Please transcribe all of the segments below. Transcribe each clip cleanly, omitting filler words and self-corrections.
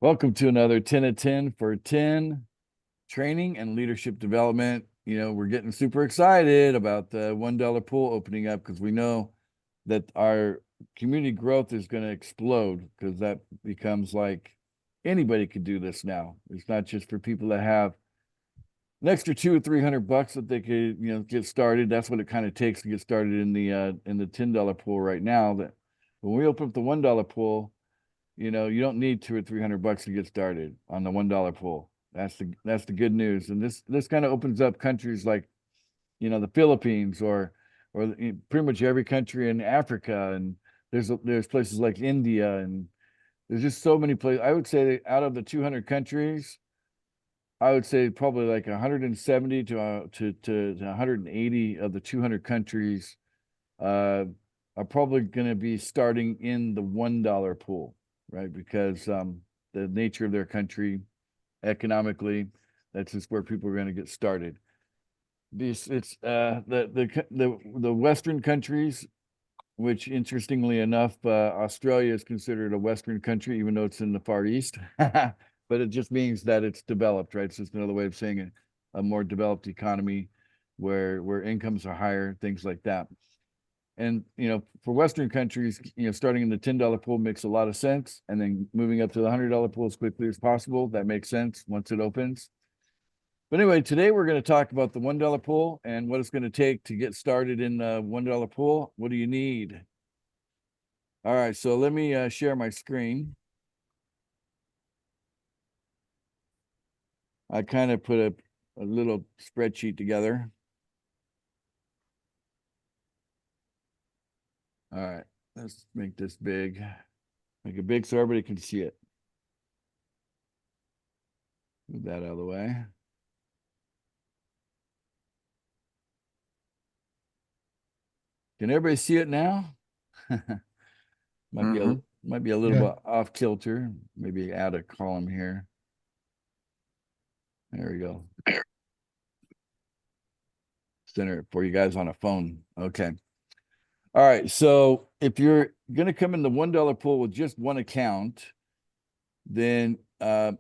Welcome to another 10 of 10 for 10 training and leadership development. We're getting super excited about the $1 pool opening up because we know that our community growth is going to explode because that becomes like anybody could do this now. It's not just for people that have an extra $200 or $300 that they could, get started. That's what it kind of takes to get started in the $10 pool right now. That when we open up the $1 pool, you don't need $200 or $300 to get started on the $1 pool. That's the good news. And this kind of opens up countries like, the Philippines or pretty much every country in Africa. And there's places like India, and there's just so many places. I would say out of the 200 countries, I would say probably like 170 to 180 of the 200 countries are probably going to be starting in the $1 pool, right? Because the nature of their country, economically, that's just where people are going to get started. It's the Western countries, which interestingly enough, Australia is considered a Western country, even though it's in the Far East. But it just means that it's developed, right? It's just another way of saying it, a more developed economy where incomes are higher, things like that. And for Western countries, starting in the $10 pool makes a lot of sense, and then moving up to the $100 pool as quickly as possible. That makes sense once it opens. But anyway, today we're going to talk about the $1 pool and what it's going to take to get started in the $1 pool. What do you need? All right, so let me share my screen. I kind of put a little spreadsheet together. All right, let's make this big. Make it big so everybody can see it. Move that out of the way. Can everybody see it now? Might be a little bit off kilter. Maybe add a column here. There we go. Center it for you guys on a phone. Okay. All right. So if you're going to come in the $1 pool with just one account, then I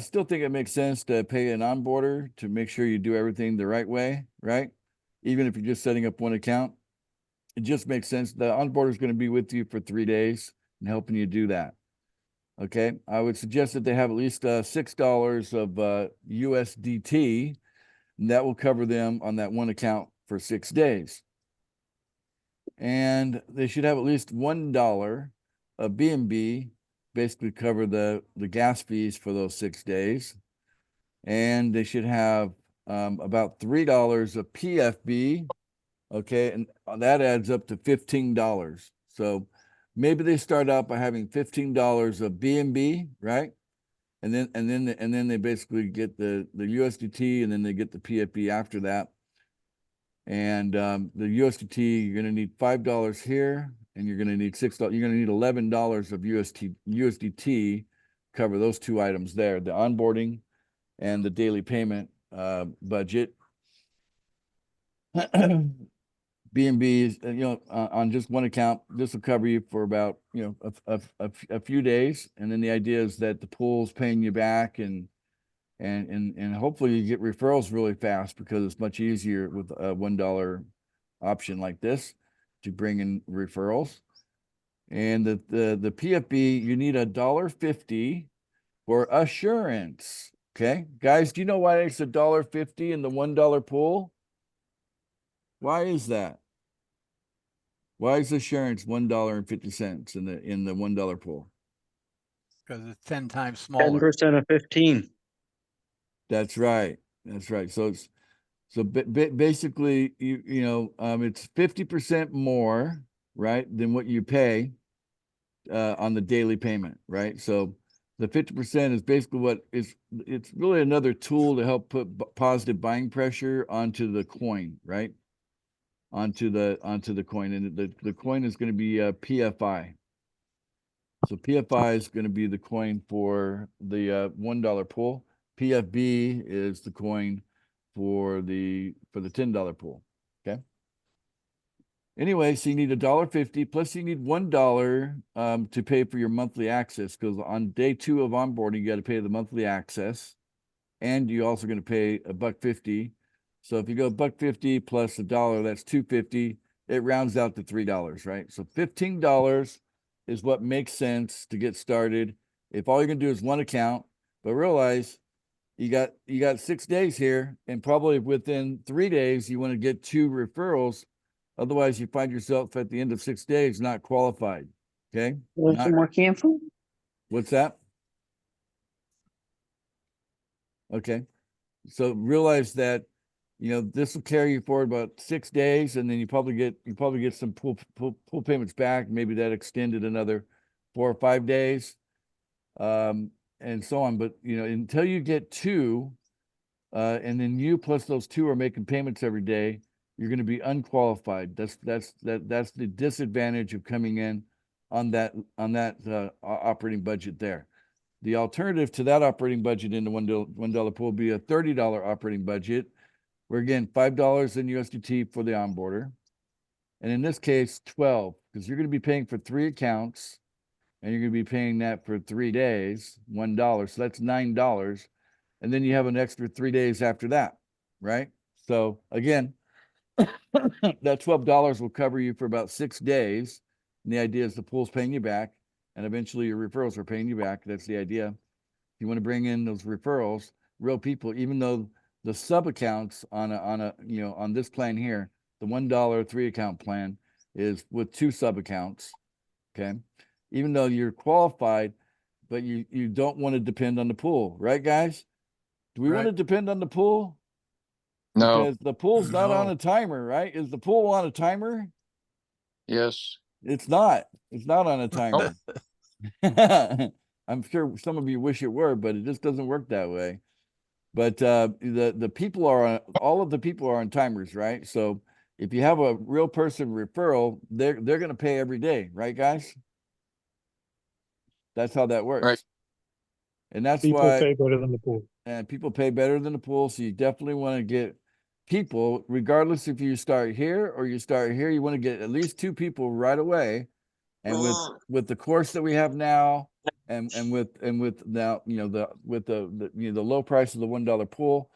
still think it makes sense to pay an onboarder to make sure you do everything the right way, right? Even if you're just setting up one account, it just makes sense. The onboarder is going to be with you for 3 days and helping you do that. Okay, I would suggest that they have at least $6 of USDT, and that will cover them on that one account for 6 days. And they should have at least $1 of BNB, basically cover the gas fees for those 6 days. And they should have about $3 of PFB, okay, and that adds up to $15. So maybe they start out by having $15 of BNB, right? And then they basically get the USDT, and then they get the PFB after that. And the USDT, you're going to need $5 here, and you're going to need $6. You're going to need $11 of USDT cover those two items there: the onboarding and the daily payment budget. BNB, on just one account, this will cover you for about, a few days. And then the idea is that the pool's paying you back, and hopefully you get referrals really fast, because it's much easier with a $1 option like this to bring in referrals. And the PFB, you need $1.50 for assurance. Okay, guys, do you know why it's $1.50 in the $1 pool? Why is that? Why is assurance $1.50 in the $1 pool? Because it's 10 times smaller. 10% of 15. That's right. That's right. So basically, it's 50% more, right, than what you pay on the daily payment, right? So the 50% is basically it's really another tool to help put positive buying pressure onto the coin, right? Onto the coin, and the coin is going to be PFI. So PFI is going to be the coin for the $1 pool. PFB is the coin for the $10 pool. Okay. Anyway, so you need $1.50 plus you need $1 to pay for your monthly access, because on day 2 of onboarding, you got to pay the monthly access, and you're also going to pay $1.50. So if you go $1.50 plus $1, that's $2.50. It rounds out to $3, right? So $15 is what makes sense to get started. If all you're going to do is one account, but realize you got 6 days here, and probably within 3 days you want to get 2 referrals. Otherwise, you find yourself at the end of 6 days not qualified. Okay. Want some more camphor? What's that? Okay. So realize that, this will carry you forward about 6 days, and then you probably get some pool payments back. Maybe that extended another 4 or 5 days, and so on. But until you get 2, and then you plus those 2 are making payments every day, you're going to be unqualified. That's the disadvantage of coming in on that operating budget there. The alternative to that operating budget in the $1 pool would be a $30 operating budget, where again, $5 in USDT for the onboarder. And in this case, 12, because you're going to be paying for 3 accounts, and you're going to be paying that for 3 days, $1. So that's $9. And then you have an extra 3 days after that, right? So again, that $12 will cover you for about 6 days. And the idea is the pool's paying you back, and eventually your referrals are paying you back. That's the idea. You want to bring in those referrals, real people, even though the sub accounts on this plan here, the $1 3 account plan is with 2 sub accounts. Okay. Even though you're qualified, but you don't want to depend on the pool, right, guys? Do we want to Right. depend on the pool? No, Because the pool's not on No. a timer, right? Is the pool on a timer? yes, It's not. It's not on a timer. I'm sure some of you wish it were, but it just doesn't work that way. But the people are on, all of the people are on timers, right? So if you have a real person referral, they're going to pay every day, right, guys? That's how that works. Right. And that's People why pay better than the pool. and people pay better than the pool. So you definitely want to get people, regardless if you start here or you start here, you want to get at least 2 people right away. And with the course that we have now, and with now, the low price of the $1 pool,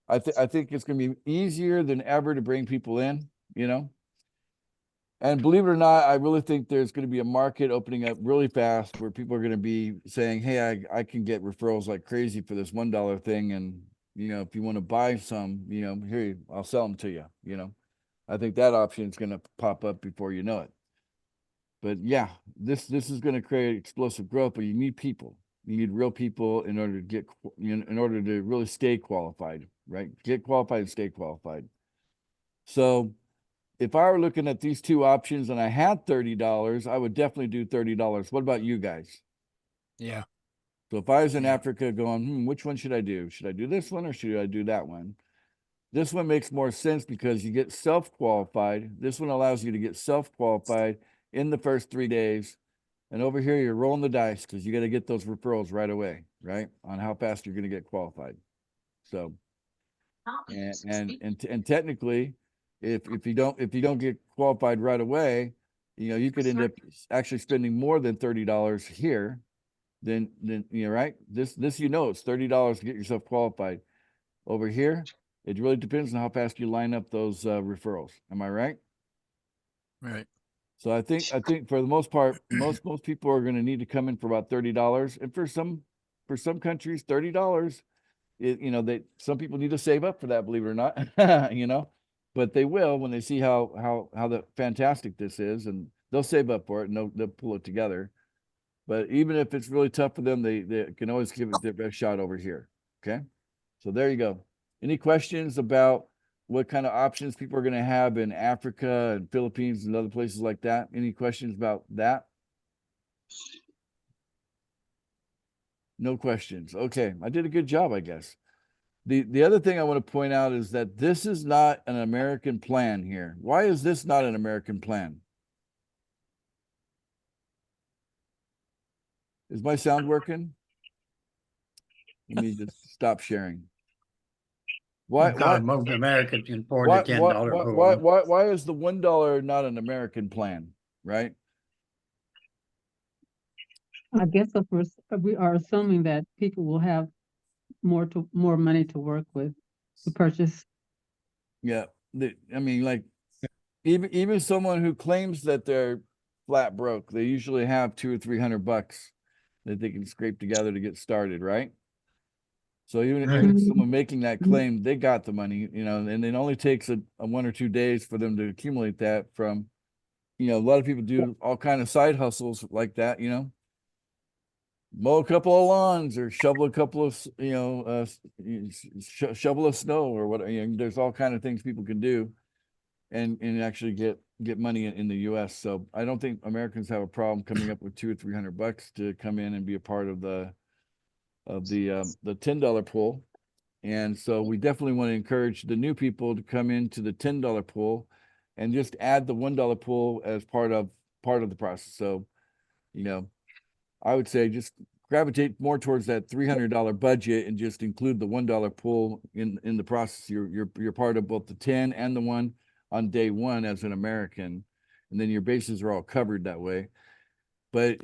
I think it's going to be easier than ever to bring people in, And believe it or not, I really think there's going to be a market opening up really fast where people are going to be saying, hey, I can get referrals like crazy for this $1 thing. And, if you want to buy some, here, I'll sell them to you, I think that option is going to pop up before you know it. But yeah, this is going to create explosive growth, but you need people. You need real people in order to in order to really stay qualified, right? Get qualified and stay qualified. So if I were looking at these 2 options and I had $30, I would definitely do $30. What about you guys? Yeah. So if I was in Yeah. Africa going, which one should I do? Should I do this one or should I do that one? This one makes more sense because you get self-qualified. This one allows you to get self-qualified in the first 3 days. And over here, you're rolling the dice because you got to get those referrals right away, right? On how fast you're going to get qualified. So, and technically, if you don't get qualified right away, you could end up actually spending more than $30 here. Then right? This it's $30 to get yourself qualified. Over here, it really depends on how fast you line up those referrals. Am I right? Right. So I think for the most part, most people are going to need to come in for about $30, and for some countries, $30, some people need to save up for that, believe it or not, but they will when they see how fantastic this is, and they'll save up for it and they'll pull it together. But even if it's really tough for them, they can always give it their best shot over here. Okay, so there you go. Any questions about what kind of options people are going to have in Africa and Philippines and other places like that? Any questions about that? No questions. Okay, I did a good job, I guess. The other thing I want to point out is that this is not an American plan here. Why is this not an American plan? Is my sound working? Let me just stop sharing. Why, Because most Americans can afford why, the $10 why, pool. why is the $1 not an American plan, right? I guess if we are assuming that people will have more money to work with to purchase. Yeah, I mean, like, even someone who claims that they're flat broke, they usually have $200 or $300 that they can scrape together to get started, right? So even Right. someone making that claim, they got the money, you know, and it only takes a 1 or 2 days for them to accumulate that from, you know, a lot of people do all kind of side hustles like that, you know, mow a couple of lawns or shovel a couple of, you know, shovel of snow or whatever. You know, there's all kind of things people can do and actually get money in the US. So I don't think Americans have a problem coming up with $200 or $300 to come in and be a part of the $10 pool. And so we definitely want to encourage the new people to come into the $10 pool and just add the $1 pool as part of the process. So, you know, I would say just gravitate more towards that $300 budget and just include the $1 pool in the process. You're part of both the 10 and the 1 on day 1 as an American, and then your bases are all covered that way. But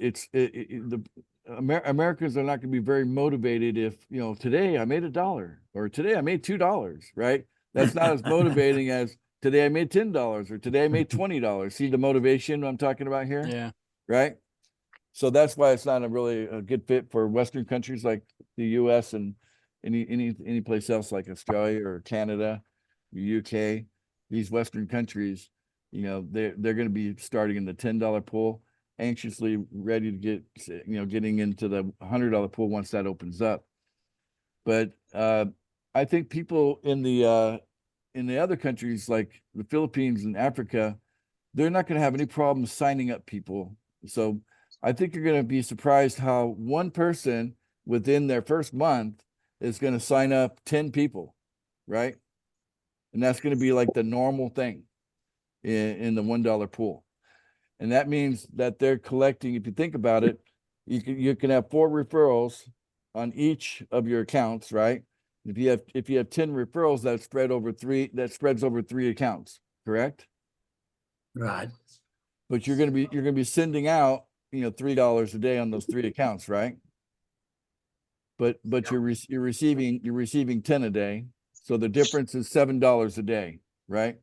Americans are not going to be very motivated if, you know, today I made $1 or today I made $2, right? That's not as motivating as today I made $10 or today I made $20. See the motivation I'm talking about here? Yeah. Right? So that's why it's not a good fit for Western countries like the US and any place else like Australia or Canada, the UK. These Western countries, you know, they're going to be starting in the $10 pool, anxiously ready to getting into the $100 pool once that opens up. But I think people in the other countries like the Philippines and Africa, they're not going to have any problem signing up people. So I think you're going to be surprised how one person within their first month is going to sign up 10 people, right? And that's going to be like the normal thing in the $1 pool. And that means that they're collecting, if you think about it, you can have 4 referrals on each of your accounts, right? If you have 10 referrals, that spreads over 3 accounts, correct? Right. But you're going to be sending out, you know, $3 a day on those 3 accounts, right? But you're receiving 10 a day. So the difference is $7 a day, right?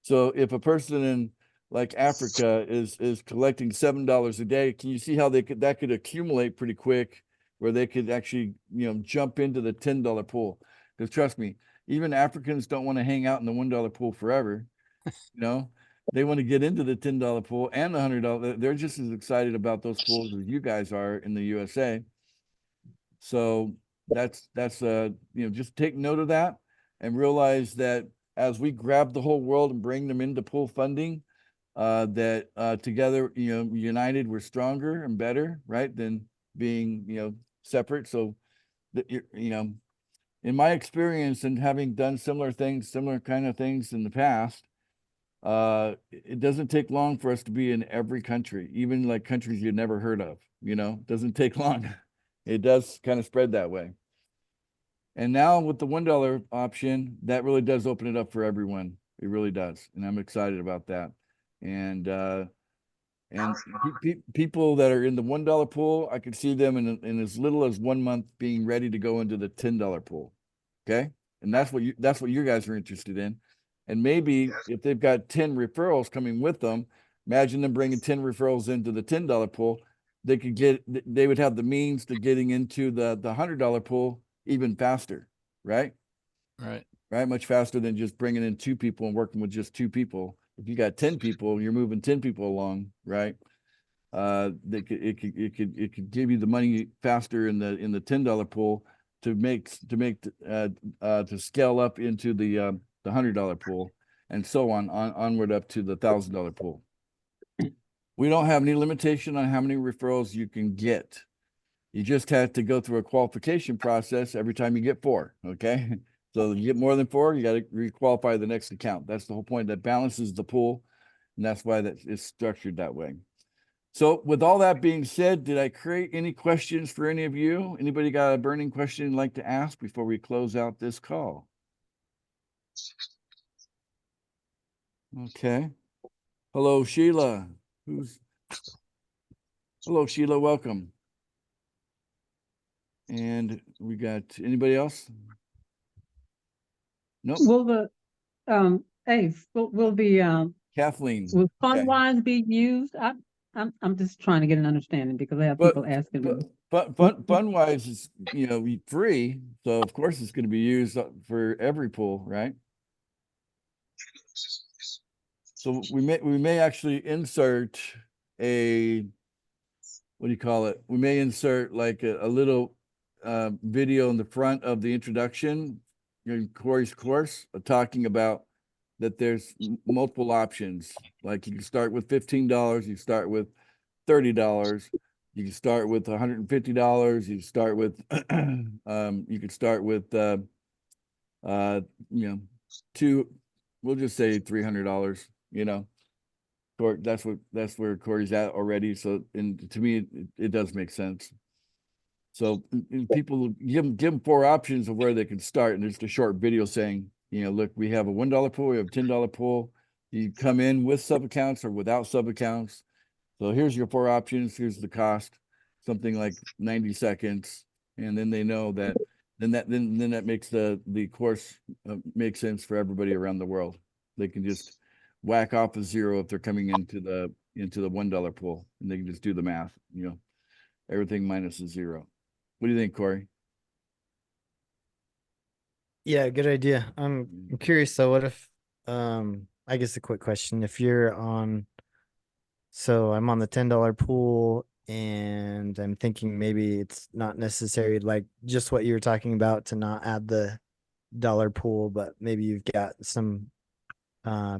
So if a person in like Africa is collecting $7 a day, can you see how that could accumulate pretty quick, where they could actually, you know, jump into the $10 pool? Because trust me, even Africans don't want to hang out in the $1 pool forever. You know, they want to get into the $10 pool and the $100. They're just as excited about those pools as you guys are in the USA. So that's you know, just take note of that and realize that as we grab the whole world and bring them into pool funding, that together, you know, united, we're stronger and better, right, than being, you know, separate. So that, you know, in my experience and having done similar kind of things in the past, it doesn't take long for us to be in every country, even like countries you've never heard of, you know, doesn't take long. It does kind of spread that way. And now with the $1 option, that really does open it up for everyone. It really does. And I'm excited about that. And people that are in the $1 pool, I could see them in as little as 1 month being ready to go into the $10 pool. Okay. And that's what you guys are interested in. And maybe if they've got 10 referrals coming with them, imagine them bringing 10 referrals into the $10 pool. They would have the means to getting into the $100 pool even faster, right? Right. Much faster than just bringing in 2 people and working with just 2 people. If you got 10 people, you're moving 10 people along, right? It could give you the money faster in the $10 pool to scale up into the $100 pool and so onward up to the $1,000 pool. We don't have any limitation on how many referrals you can get. You just have to go through a qualification process every time you get 4. Okay. So you get more than 4, you got to requalify the next account. That's the whole point. That balances the pool. And that's why that is structured that way. So with all that being said, did I create any questions for any of you? Anybody got a burning question you'd like to ask before we close out this call? Okay. Hello, Sheila. Hello, Sheila, welcome. And we got anybody else? Nope, Will the, Ace, will the, Kathleen. will Okay. FundWise be used? I'm just trying to get an understanding because I have But, people asking me. Funwise is, free, so of course it's gonna be used for every pool, right? So we may actually insert a, what do you call it? We may insert like a little video in the front of the introduction in Corey's course, talking about that there's multiple options. Like you can start with $15, you start with $30, you can start with $150, you start with you could start with we'll just say $300, that's where Corey's at already. So, and to me, it does make sense. So people give them 4 options of where they can start, and there's a short video saying, look, we have a $1 pool, we have a $10 pool. You come in with sub accounts or without sub accounts. So here's your 4 options. Here's the cost, something like 90 seconds, and then they know that. Then that makes the course make sense for everybody around the world. They can just whack off a 0 if they're coming into the $1 pool, and they can just do the math. Everything minus a 0. What do you think, Corey? Yeah, good idea. I'm curious though, what if I guess a quick question. If you're on, so I'm on the $10 pool and I'm thinking maybe it's not necessary, like just what you were talking about, to not add the dollar pool, but maybe you've got some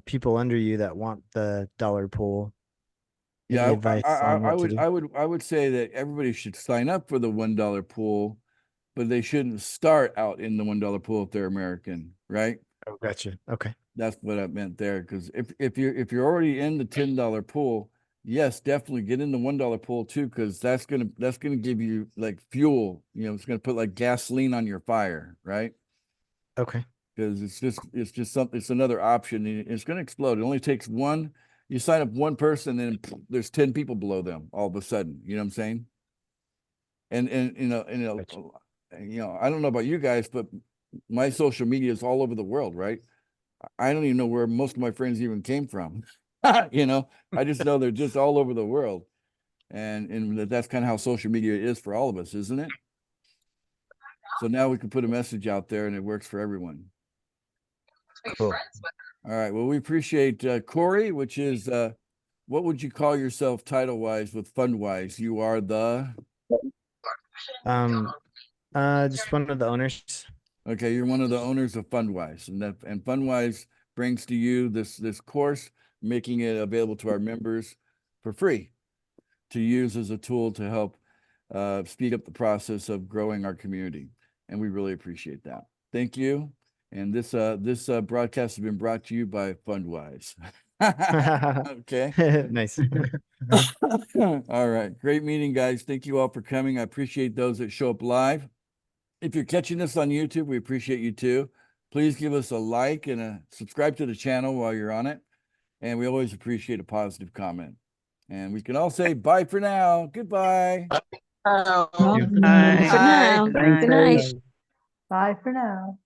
people under you that want the dollar pool. Any Yeah, advice on what to do? I would say that everybody should sign up for the $1 pool, but they shouldn't start out in the $1 pool if they're American, right? Oh, gotcha. Okay. That's what I meant there. Because if you're already in the $10 pool, yes, definitely get in the $1 pool too, because that's gonna give you like fuel. It's gonna put like gasoline on your fire, right? Okay. Because it's something. It's another option. And it's gonna explode. It only takes one. You sign up one person, and there's 10 people below them all of a sudden. You know what I'm saying? And Gotcha. I don't know about you guys, but my social media is all over the world, right? I don't even know where most of my friends even came from. I just know they're just all over the world. And that's kind of how social media is for all of us, isn't it? So now we can put a message out there and it works for everyone. Cool. All right. Well, we appreciate Corey, which is what would you call yourself title wise with FundWise? You are the just one of the owners. Okay, you're one of the owners of FundWise, and FundWise brings to you this course, making it available to our members for free to use as a tool to help speed up the process of growing our community, and we really appreciate that. Thank you. And this broadcast has been brought to you by FundWise. Okay. Nice. All right. Great meeting, guys. Thank you all for coming. I appreciate those that show up live. If you're catching this on YouTube, we appreciate you too. Please give us a like and a subscribe to the channel while you're on it. And we always appreciate a positive comment. And we can all say bye for now. Goodbye. Well, Bye. for now. Thanks, Good night. Ace. Bye for now.